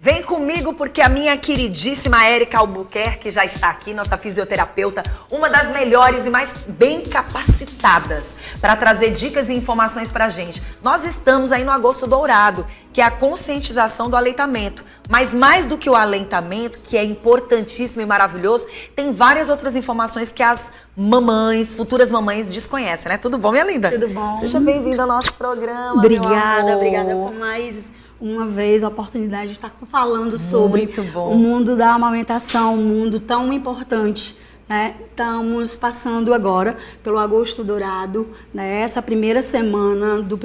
Vem comigo porque a minha queridíssima Érica Albuquerque já está aqui, nossa fisioterapeuta, uma das melhores e mais bem capacitadas para trazer dicas e informações pra gente. Nós estamos aí no Agosto Dourado, que é a conscientização do aleitamento. Mas mais do que o aleitamento, que é importantíssimo e maravilhoso, tem várias outras informações que as mamães, futuras mamães desconhecem, né? Tudo bom, minha linda? Tudo bom. Seja bem-vinda ao nosso programa, Obrigada por mais uma vez a oportunidade de estar falando sobre o mundo da amamentação, um mundo tão importante, né? Estamos passando agora pelo Agosto Dourado, né? Essa primeira semana, do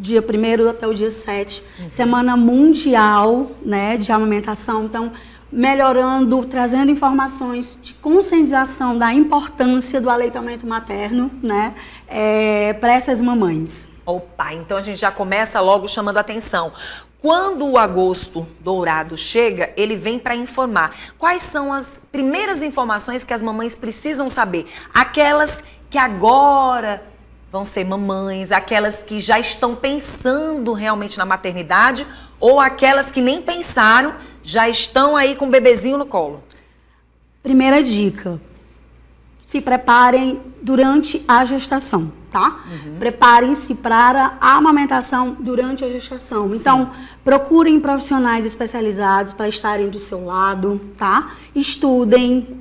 dia 1º até o dia 7, Semana Mundial, né, de Amamentação. Então, melhorando, trazendo informações de conscientização da importância do aleitamento materno, né, para essas mamães. Opa, então a gente já começa logo chamando a atenção. Quando o Agosto Dourado chega, ele vem para informar. Quais são as primeiras informações que as mamães precisam saber? Aquelas que agora vão ser mamães, aquelas que já estão pensando realmente na maternidade ou aquelas que nem pensaram, já estão aí com o bebezinho no colo? Primeira dica: se preparem durante a gestação, tá? Preparem-se para a amamentação durante a gestação. Sim. Então, procurem profissionais especializados para estarem do seu lado, tá? Estudem,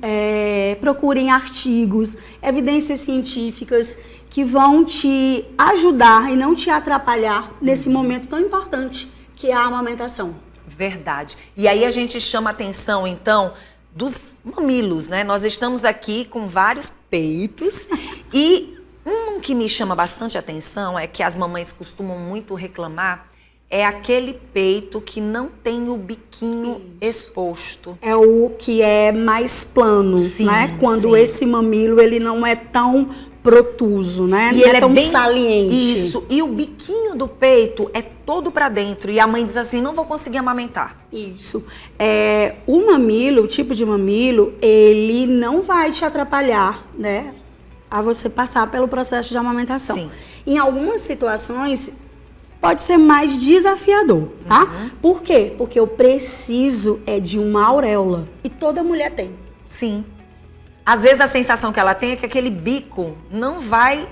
procurem artigos, evidências científicas que vão te ajudar e não te atrapalhar nesse momento tão importante que é a amamentação. Verdade. E aí a gente chama atenção, então, dos mamilos, né? Nós estamos aqui com vários peitos e um que me chama bastante atenção é que as mamães costumam muito reclamar é aquele peito que não tem o biquinho exposto. É o que é mais plano, sim, né? Quando esse mamilo ele não é tão protuso, né? E não ele é tão bem saliente. Isso. E o biquinho do peito é todo pra dentro. E a mãe diz assim, não vou conseguir amamentar. Isso. O mamilo, o tipo de mamilo, ele não vai te atrapalhar, né? A você passar pelo processo de amamentação. Sim. Em algumas situações, pode ser mais desafiador, tá? Por quê? Porque eu preciso de uma auréola. E toda mulher tem. Sim. Às vezes a sensação que ela tem é que aquele bico não vai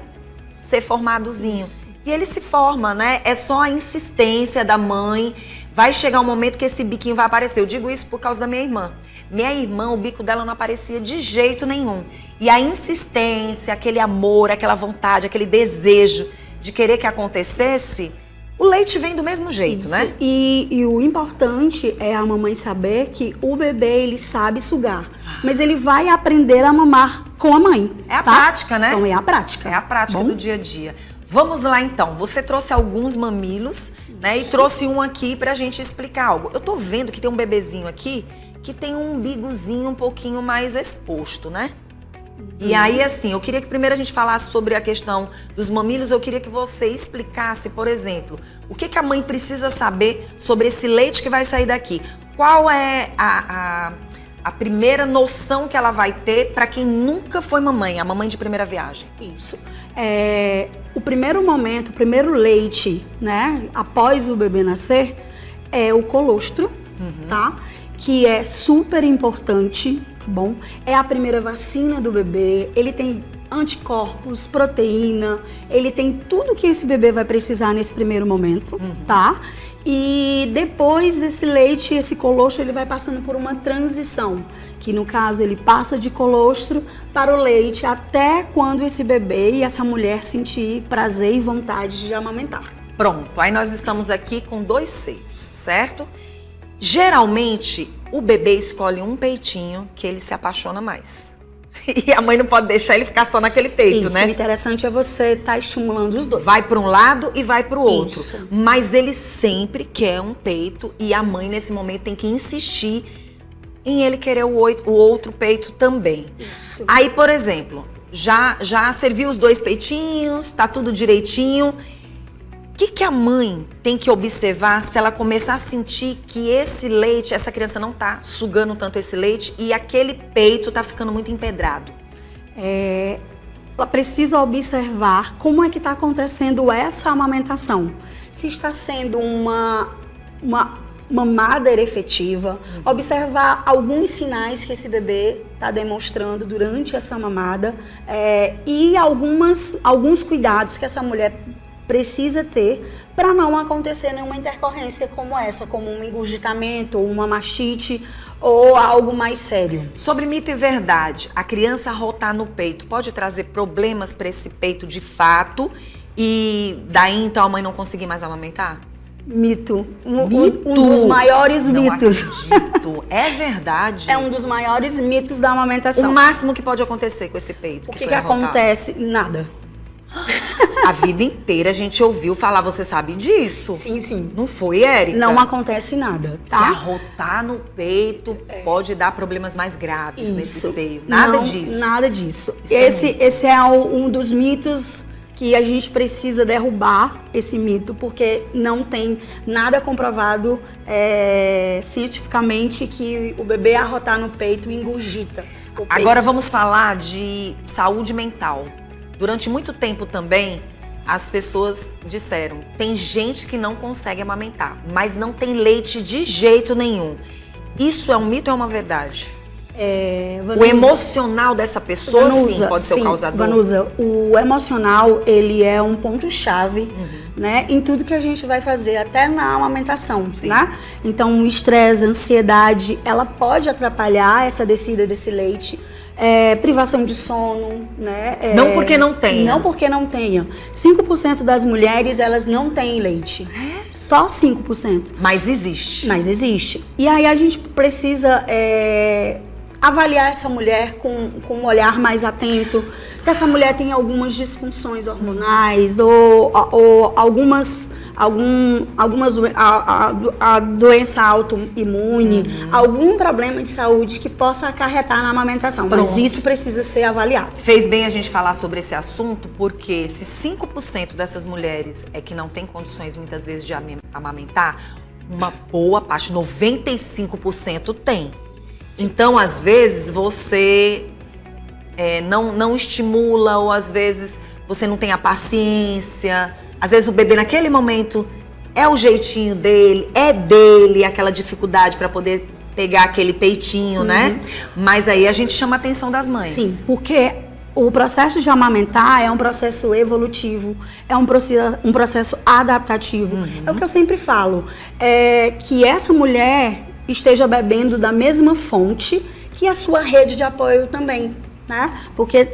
ser formadozinho. E ele se forma, né? É só a insistência da mãe. Vai chegar um momento que esse biquinho vai aparecer. Eu digo isso por causa da minha irmã. Minha irmã, o bico dela não aparecia de jeito nenhum. E a insistência, aquele amor, aquela vontade, aquele desejo de querer que acontecesse, o leite vem do mesmo jeito, isso, né? E o importante é a mamãe saber que o bebê, ele sabe sugar. Mas ele vai aprender a mamar com a mãe. É a prática, né? Então é a prática. É a prática do dia a dia. Vamos lá então. Você trouxe alguns mamilos, né? E trouxe um aqui pra gente explicar algo. Eu tô vendo que tem um bebezinho aqui que tem um umbigozinho um pouquinho mais exposto, né? E aí, assim, eu queria que primeiro a gente falasse sobre a questão dos mamilos. Eu queria que você explicasse, por exemplo, o que a mãe precisa saber sobre esse leite que vai sair daqui. Qual é a primeira noção que ela vai ter para quem nunca foi mamãe, a mamãe de primeira viagem? Isso. O primeiro momento, o primeiro leite, né, após o bebê nascer, é o colostro, tá? Que é super importante, bom? É a primeira vacina do bebê, ele tem anticorpos, proteína, ele tem tudo que esse bebê vai precisar nesse primeiro momento, tá? E depois desse leite, esse colostro, ele vai passando por uma transição, que no caso ele passa de colostro para o leite até quando esse bebê e essa mulher sentir prazer e vontade de amamentar. Pronto, aí nós estamos aqui com 2 seios, certo? Geralmente, o bebê escolhe um peitinho que ele se apaixona mais. E a mãe não pode deixar ele ficar só naquele peito, isso, né? O interessante é você estar estimulando os dois. Vai para um lado e vai para o outro. Isso. Mas ele sempre quer um peito e a mãe, nesse momento, tem que insistir em ele querer o outro peito também. Isso. Aí, por exemplo, já serviu os 2 peitinhos, tá tudo direitinho. O que a mãe tem que observar se ela começar a sentir que esse leite, essa criança não tá sugando tanto esse leite e aquele peito tá ficando muito empedrado? Ela precisa observar como é que está acontecendo essa amamentação. Se está sendo uma mamadeira efetiva, observar alguns sinais que esse bebê está demonstrando durante essa mamada e alguns cuidados que essa mulher precisa ter para não acontecer nenhuma intercorrência como essa, como um engurgitamento ou uma mastite ou algo mais sério. Sobre mito e verdade, a criança arrotar no peito pode trazer problemas para esse peito de fato e daí então a mãe não conseguir mais amamentar? Mito. Um dos maiores mitos. Não acredito. É verdade? É um dos maiores mitos da amamentação. O máximo que pode acontecer com esse peito? O que acontece? Nada. A vida inteira a gente ouviu falar, você sabe disso? Sim, sim. Não foi, Érica? Não acontece nada, tá? Se arrotar no peito pode dar problemas mais graves Isso. nesse seio. Nada Não, disso. Nada disso. Isso Esse é um dos mitos que a gente precisa derrubar, esse mito, porque não tem nada comprovado cientificamente que o bebê arrotar no peito engurgita o peito. Agora vamos falar de saúde mental. Durante muito tempo também, as pessoas disseram, tem gente que não consegue amamentar, mas não tem leite de jeito nenhum. Isso é um mito ou é uma verdade? Vanusa, o emocional dessa pessoa, sim, pode ser o causador? Vanusa, o emocional, ele é um ponto-chave, né, em tudo que a gente vai fazer, até na amamentação, né? Então, o estresse, a ansiedade, ela pode atrapalhar essa descida desse leite. Privação de sono, né? Não porque não tenha. Não porque não tenha. 5% das mulheres, elas não têm leite. Só 5%. Mas existe. Mas existe. E aí a gente precisa avaliar essa mulher com um olhar mais atento. Se essa mulher tem algumas disfunções hormonais ou algumas a doença autoimune, algum problema de saúde que possa acarretar na amamentação. Pronto. Mas isso precisa ser avaliado. Fez bem a gente falar sobre esse assunto, porque se 5% dessas mulheres que não tem condições muitas vezes de amamentar, uma boa parte, 95% tem. Então, às vezes, você não estimula, ou às vezes você não tem a paciência. Às vezes o bebê naquele momento é o jeitinho dele, aquela dificuldade para poder pegar aquele peitinho, né? Mas aí a gente chama a atenção das mães. Sim, porque o processo de amamentar é um processo evolutivo, é um processo adaptativo. É o que eu sempre falo, que essa mulher esteja bebendo da mesma fonte que a sua rede de apoio também, né? Porque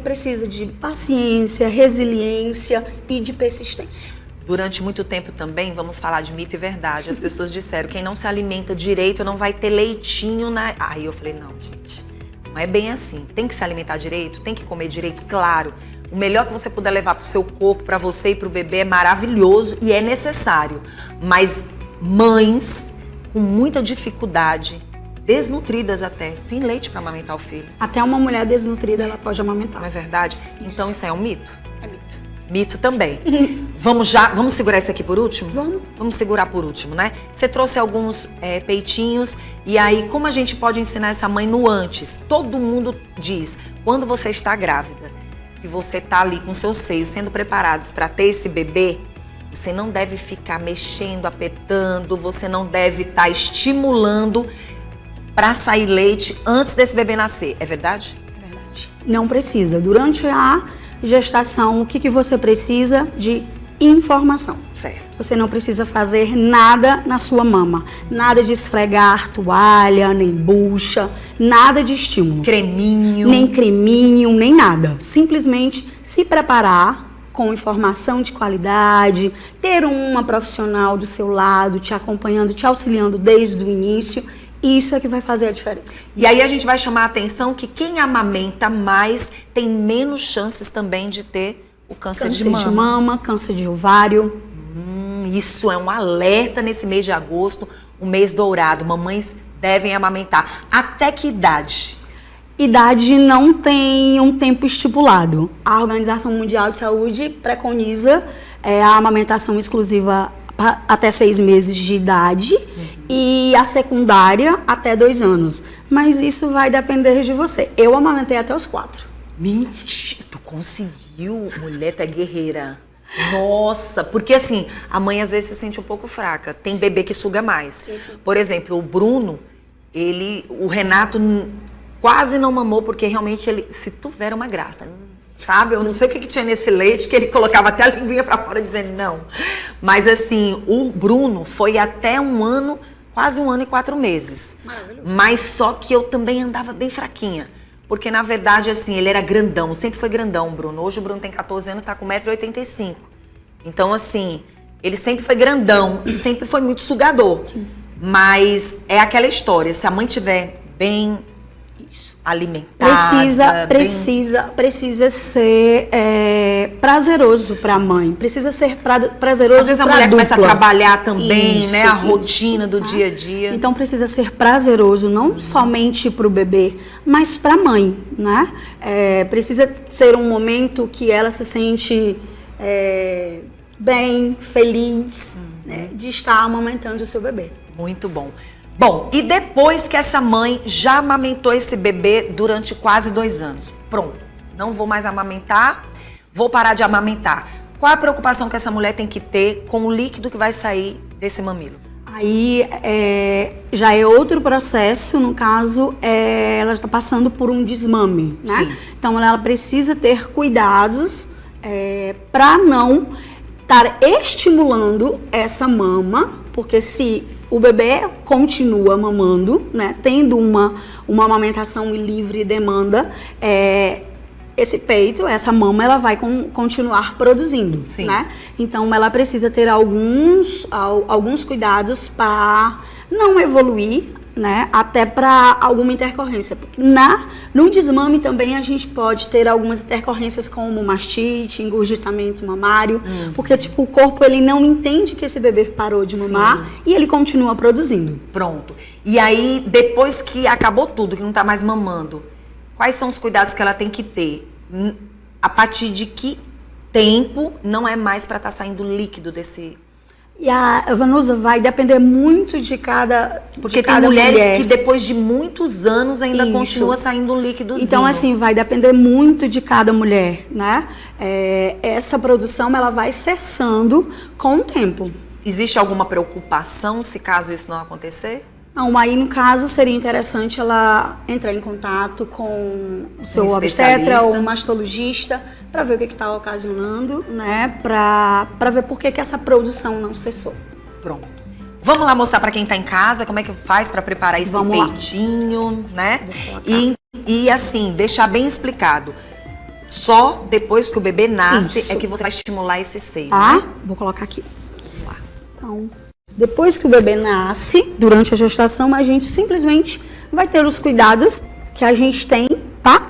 precisa de paciência, resiliência e de persistência. Durante muito tempo também, vamos falar de mito e verdade. As pessoas disseram, quem não se alimenta direito não vai ter leitinho na... Aí eu falei, não, gente, não é bem assim. Tem que se alimentar direito, tem que comer direito, claro. O melhor que você puder levar pro seu corpo, para você e pro bebê é maravilhoso e é necessário. Mas mães com muita dificuldade, desnutridas até, tem leite para amamentar o filho. Até uma mulher desnutrida, ela pode amamentar. Não é verdade? Então isso é um mito? É mito. Mito também. Vamos segurar esse aqui por último? Vamos. Vamos segurar por último, né? Você trouxe alguns peitinhos, e aí como a gente pode ensinar essa mãe no antes? Todo mundo diz, quando você está grávida, que você está ali com seus seios sendo preparados para ter esse bebê, você não deve ficar mexendo, apertando, você não deve estar estimulando para sair leite antes desse bebê nascer. É verdade? É verdade. Não precisa. Durante a gestação, o que você precisa? De informação. Certo. Você não precisa fazer nada na sua mama. Nada de esfregar toalha, nem bucha, nada de estímulo. Creminho. Nem creminho, nem nada. Simplesmente se preparar com informação de qualidade, ter uma profissional do seu lado, te acompanhando, te auxiliando desde o início. Isso é que vai fazer a diferença. E aí a gente vai chamar a atenção que quem amamenta mais tem menos chances também de ter o câncer de mama. Câncer de mama, câncer de ovário. Isso é um alerta nesse mês de agosto, um mês dourado. Mamães devem amamentar. Até que idade? Idade não tem um tempo estipulado. A Organização Mundial de Saúde preconiza a amamentação exclusiva até 6 meses de idade e a secundária até 2 anos. Mas isso vai depender de você. Eu amamentei até os 4. Mentira, tu conseguiu, mulher, tu é guerreira. Nossa, porque assim, a mãe às vezes se sente um pouco fraca. Tem bebê que suga mais. Sim, sim. Por exemplo, o Bruno, o Renato quase não mamou, porque realmente ele, se tu era uma graça, sabe? Eu não sei o que tinha nesse leite, que ele colocava até a linguinha pra fora dizendo não. Mas assim, o Bruno foi até 1 ano, quase 1 ano e 4 meses. Maravilhoso. Mas só que eu também andava bem fraquinha. Porque, na verdade, assim, ele era grandão. Sempre foi grandão, o Bruno. Hoje o Bruno tem 14 anos, tá com 1,85 m. Então, assim, ele sempre foi grandão e sempre foi muito sugador. Sim. Mas é aquela história, se a mãe tiver bem alimentada... Precisa ser prazeroso para a mãe. Precisa ser prazeroso. Às vezes a pra mulher dupla. começa a trabalhar também, Isso, né? A isso, rotina do tá? dia a dia. Então precisa ser prazeroso, não somente para o bebê, mas para a mãe, né? Precisa ser um momento que ela se sente bem, feliz, né? De estar amamentando o seu bebê. Muito bom. Bom, e depois que essa mãe já amamentou esse bebê durante quase 2 anos, pronto, não vou mais amamentar, vou parar de amamentar. Qual a preocupação que essa mulher tem que ter com o líquido que vai sair desse mamilo? Aí já é outro processo, no caso, ela está passando por um desmame, né? Sim. Então ela precisa ter cuidados para não estar estimulando essa mama, porque se o bebê continua mamando, né, tendo uma amamentação livre demanda, esse peito, essa mama, ela vai continuar produzindo, Sim. né? Então, ela precisa ter alguns cuidados para não evoluir, né? Até para alguma intercorrência. No desmame também a gente pode ter algumas intercorrências como mastite, engurgitamento mamário, porque tipo, o corpo ele não entende que esse bebê parou de mamar. Sim. E ele continua produzindo. Pronto. E aí, depois que acabou tudo, que não tá mais mamando, quais são os cuidados que ela tem que ter? A partir de que tempo não é mais para estar saindo líquido desse... E a Vanusa vai depender muito de cada Porque de cada tem mulheres mulher. que depois de muitos anos ainda Isso. continua saindo um líquidozinho. Então, assim, vai depender muito de cada mulher, né? Essa produção, ela vai cessando com o tempo. Existe alguma preocupação se caso isso não acontecer? Não, aí no caso seria interessante ela entrar em contato com o seu obstetra ou mastologista para ver o que está ocasionando, né? Para ver por que essa produção não cessou. Pronto. Vamos lá mostrar para quem está em casa como é que faz para preparar esse peitinho, né? E assim, deixar bem explicado. Só depois que o bebê nasce é que você vai estimular esse seio, né? Vou colocar aqui. Vamos lá. Então, depois que o bebê nasce, durante a gestação, a gente simplesmente vai ter os cuidados que a gente tem, tá?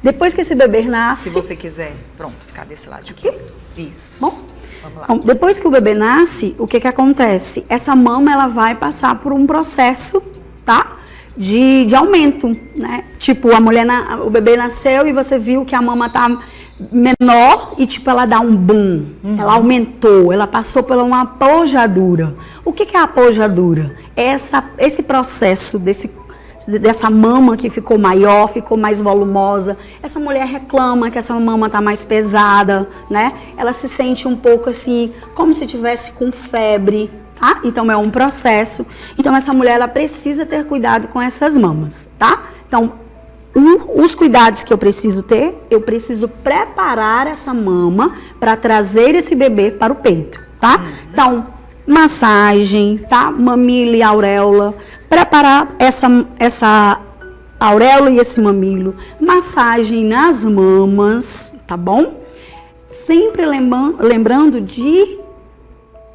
Depois que esse bebê nasce... Se você quiser, pronto, ficar desse lado de aqui. Isso. Bom, vamos lá. Então, depois que o bebê nasce, o que acontece? Essa mama, ela vai passar por um processo, tá? De aumento, né? Tipo, o bebê nasceu e você viu que a mama tá menor e, tipo, ela dá um boom. Ela aumentou, ela passou por uma apojadura. O que é a apojadura? Esse processo dessa mama que ficou maior, ficou mais volumosa. Essa mulher reclama que essa mama tá mais pesada, né? Ela se sente um pouco assim, como se tivesse com febre, tá? Então é um processo. Então essa mulher, ela precisa ter cuidado com essas mamas, tá? Então, os cuidados que eu preciso ter, eu preciso preparar essa mama para trazer esse bebê para o peito, tá? Então, massagem, tá? Mamilo e auréola, preparar essa auréola e esse mamilo, massagem nas mamas, tá bom? Sempre lembrando de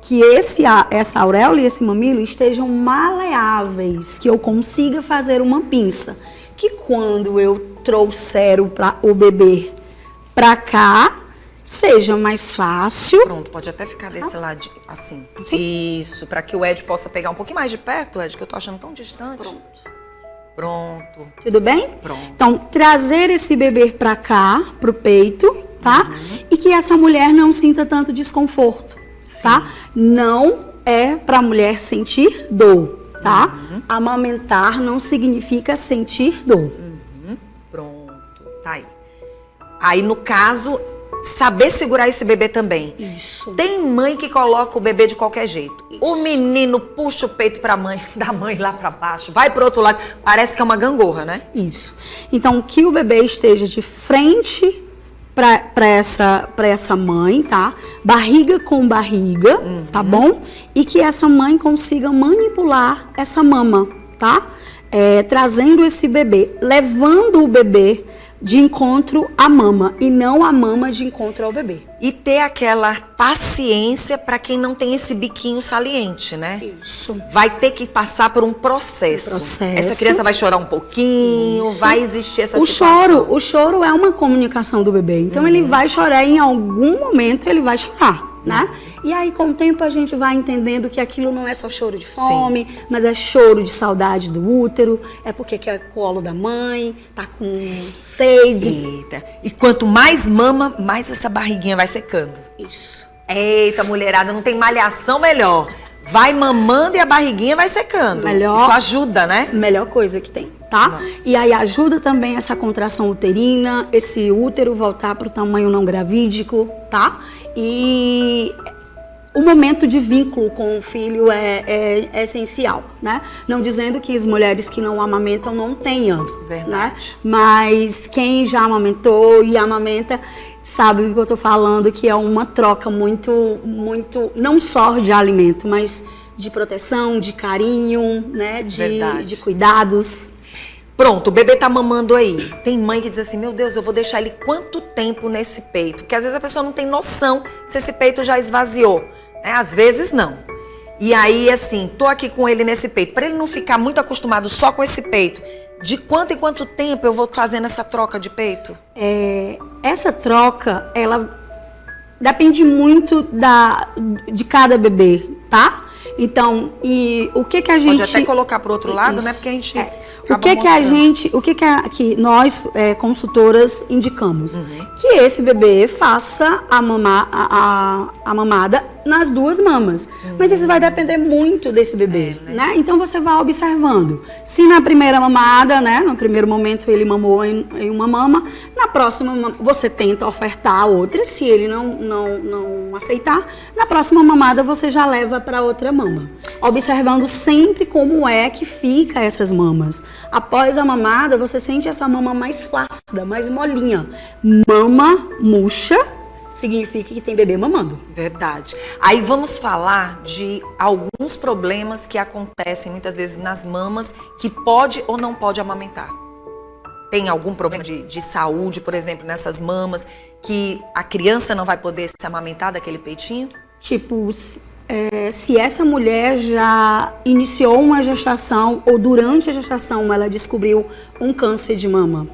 que essa auréola e esse mamilo estejam maleáveis, que eu consiga fazer uma pinça, que quando eu trouxer o bebê pra cá, seja mais fácil. Pronto, pode até ficar desse lado, assim. Isso, para que o Ed possa pegar um pouquinho mais de perto, Ed, que eu tô achando tão distante. Pronto. Tudo bem? Pronto. Então, trazer esse bebê pra cá, pro peito, tá? E que essa mulher não sinta tanto desconforto, tá? Não é pra mulher sentir dor, tá? Amamentar não significa sentir dor. Pronto, tá aí. Aí, no caso, saber segurar esse bebê também. Isso. Tem mãe que coloca o bebê de qualquer jeito. Isso. O menino puxa o peito pra mãe, da mãe lá pra baixo, vai pro outro lado. Parece que é uma gangorra, né? Isso. Então, que o bebê esteja de frente para essa mãe, tá? Barriga com barriga, tá bom? E que essa mãe consiga manipular essa mama, tá? Trazendo esse bebê, levando o bebê de encontro à mama e não a mama de encontro ao bebê. E ter aquela paciência para quem não tem esse biquinho saliente, né? Isso. Vai ter que passar por um processo. Essa criança vai chorar um pouquinho, vai existir essa situação. O choro é uma comunicação do bebê. Então ele vai chorar em algum momento, ele vai chorar, né? E aí, com o tempo, a gente vai entendendo que aquilo não é só choro de fome, mas é choro de saudade do útero, é porque quer colo da mãe, tá com sede. Eita. E quanto mais mama, mais essa barriguinha vai secando. Isso. Eita, mulherada, não tem malhação melhor. Vai mamando e a barriguinha vai secando. Melhor. Isso ajuda, né? Melhor coisa que tem, tá? Não. E aí ajuda também essa contração uterina, esse útero voltar pro tamanho não gravídico, tá? E o momento de vínculo com o filho é essencial, né? Não dizendo que as mulheres que não amamentam não tenham, Verdade. né? Mas quem já amamentou e amamenta sabe do que eu tô falando, que é uma troca muito, não só de alimento, mas de proteção, de carinho, né? De cuidados. Pronto, o bebê tá mamando aí. Tem mãe que diz assim, meu Deus, eu vou deixar ele quanto tempo nesse peito? Porque às vezes a pessoa não tem noção se esse peito já esvaziou. Às vezes não. E aí, assim, tô aqui com ele nesse peito. Para ele não ficar muito acostumado só com esse peito, de quanto em quanto tempo eu vou fazendo essa troca de peito? Essa troca, ela depende muito de cada bebê, tá? Então, e o que a gente... Pode até colocar pro outro lado, Isso. né? Porque a gente... O que nós, consultoras, indicamos? Que esse bebê faça a mamada nas duas mamas. Mas isso vai depender muito desse bebê, né? Então você vai observando. Se na primeira mamada, né, no primeiro momento ele mamou em uma mama, na próxima você tenta ofertar outra. Se ele não aceitar, na próxima mamada você já leva para outra mama. Observando sempre como é que fica essas mamas. Após a mamada, você sente essa mama mais flácida, mais molinha. Mama murcha significa que tem bebê mamando. Verdade. Aí vamos falar de alguns problemas que acontecem muitas vezes nas mamas que pode ou não pode amamentar. Tem algum problema de saúde, por exemplo, nessas mamas, que a criança não vai poder se amamentar daquele peitinho? Tipo, se essa mulher já iniciou uma gestação ou durante a gestação ela descobriu um câncer de mama,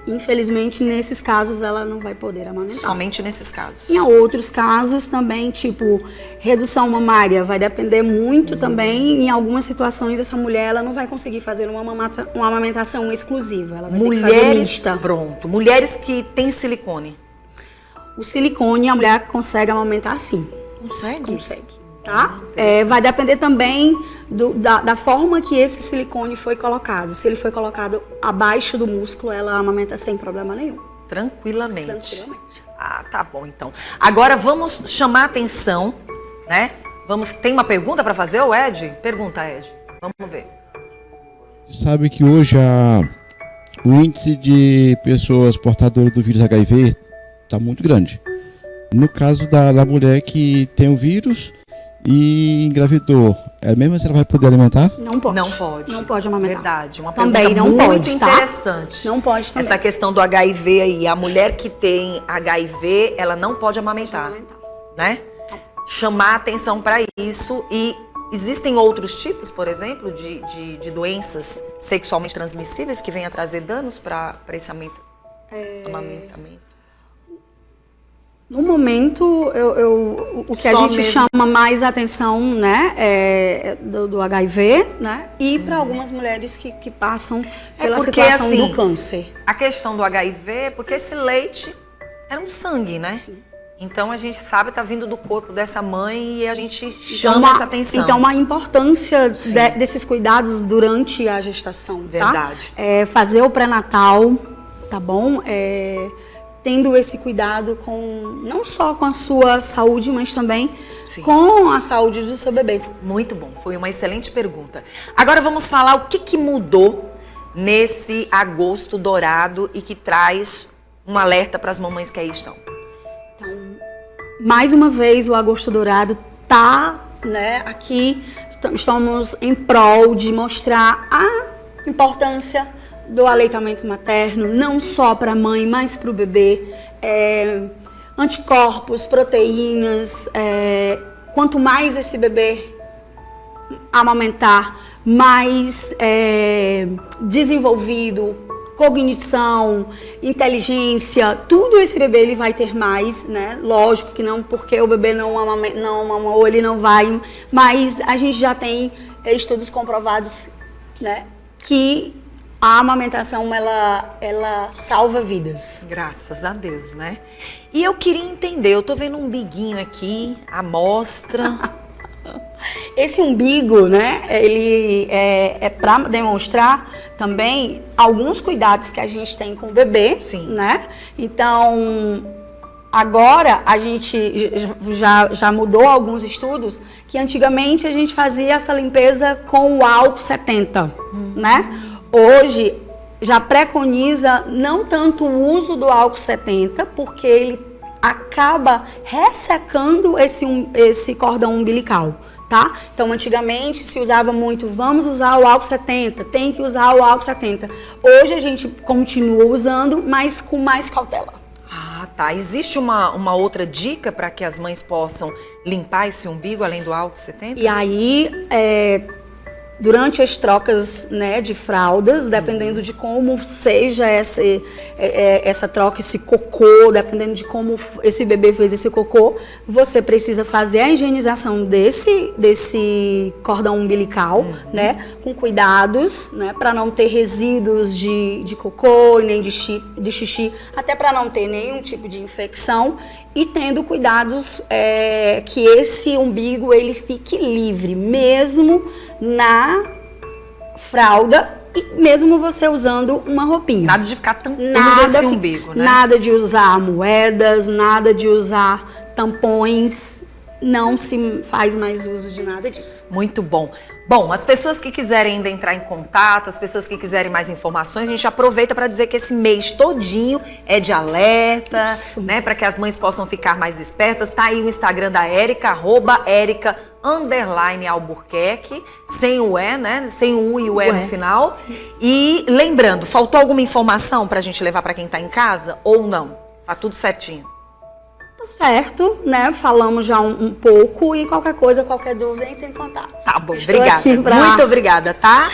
infelizmente, nesses casos, ela não vai poder amamentar. Somente nesses casos. Em outros casos também, tipo, redução mamária, vai depender muito também. Em algumas situações, essa mulher ela não vai conseguir fazer uma amamentação exclusiva. Ela vai ter que fazer mista. Pronto. Mulheres que têm silicone. O silicone, a mulher consegue amamentar sim. Consegue? Consegue. Tá? Vai depender também da forma que esse silicone foi colocado. Se ele foi colocado abaixo do músculo, ela amamenta sem problema nenhum. Tranquilamente. Ah, tá bom então. Agora vamos chamar a atenção, né? Tem uma pergunta para fazer, o Ed? Pergunta, Ed. Vamos ver. Você sabe que hoje o índice de pessoas portadoras do vírus HIV está muito grande. No caso da mulher que tem o vírus e engravidou, mesmo assim ela vai poder alimentar? Não pode. Não pode. Não pode amamentar. Verdade. Uma também pergunta não muito pode, interessante. Tá? Não pode também. Essa questão do HIV aí. A mulher que tem HIV, ela não pode amamentar. Né? Chamar atenção para isso. E existem outros tipos, por exemplo, de doenças sexualmente transmissíveis que venham a trazer danos para esse amamentamento? No momento, o que a gente chama mais atenção, né, é do HIV, né, e para algumas mulheres que passam pela situação assim, do câncer. A questão do HIV, porque esse leite era um sangue, né? Sim. Então a gente sabe tá vindo do corpo dessa mãe e a gente chama essa atenção. Então a importância desses cuidados durante a gestação, verdade. Tá? Fazer o pré-natal, tá bom? tendo esse cuidado não só com a sua saúde, mas também Sim. com a saúde do seu bebê. Muito bom, foi uma excelente pergunta. Agora vamos falar o que mudou nesse agosto dourado e que traz um alerta para as mamães que aí estão. Então, mais uma vez, o Agosto Dourado tá, né, aqui. Estamos em prol de mostrar a importância do aleitamento materno, não só para a mãe, mas para o bebê. Anticorpos, proteínas. Quanto mais esse bebê amamentar, mais desenvolvido, cognição, inteligência, tudo esse bebê ele vai ter mais, né? Lógico que não, porque o bebê não mamou, ele não vai, mas a gente já tem estudos comprovados, né, que a amamentação ela salva vidas. Graças a Deus, né? E eu queria entender, eu tô vendo um umbiguinho aqui, amostra. Esse umbigo, né, ele é para demonstrar também alguns cuidados que a gente tem com o bebê, Sim. né? Então, agora a gente já mudou alguns estudos que antigamente a gente fazia essa limpeza com o álcool 70, né? Hoje já preconiza não tanto o uso do álcool 70, porque ele acaba ressecando esse cordão umbilical. Tá? Então, antigamente se usava muito, vamos usar o álcool 70, tem que usar o álcool 70. Hoje a gente continua usando, mas com mais cautela. Ah, tá. Existe uma outra dica para que as mães possam limpar esse umbigo, além do álcool 70? E aí, durante as trocas, né, de fraldas, dependendo de como seja essa troca, esse cocô, dependendo de como esse bebê fez esse cocô, você precisa fazer a higienização desse cordão umbilical, né, com cuidados, né, para não ter resíduos de cocô nem de xixi, até para não ter nenhum tipo de infecção, e tendo cuidados que esse umbigo ele fique livre, mesmo na fralda e mesmo você usando uma roupinha. Nada de ficar tampando esse umbigo, né? Nada de usar moedas, nada de usar tampões, não se faz mais uso de nada disso. Muito bom. Bom, as pessoas que quiserem ainda entrar em contato, as pessoas que quiserem mais informações, a gente aproveita para dizer que esse mês todinho é de alerta, Isso. né? Para que as mães possam ficar mais espertas. Tá aí o Instagram da Érica, @Érica_Albuquerque, sem o E, né? Sem o U e o E no final. E lembrando, faltou alguma informação para a gente levar para quem tá em casa ou não? Tá tudo certinho. Certo, né? Falamos já um pouco e qualquer coisa, qualquer dúvida, entre em contato. Tá bom, Estou obrigada. aqui pra Muito obrigada, tá?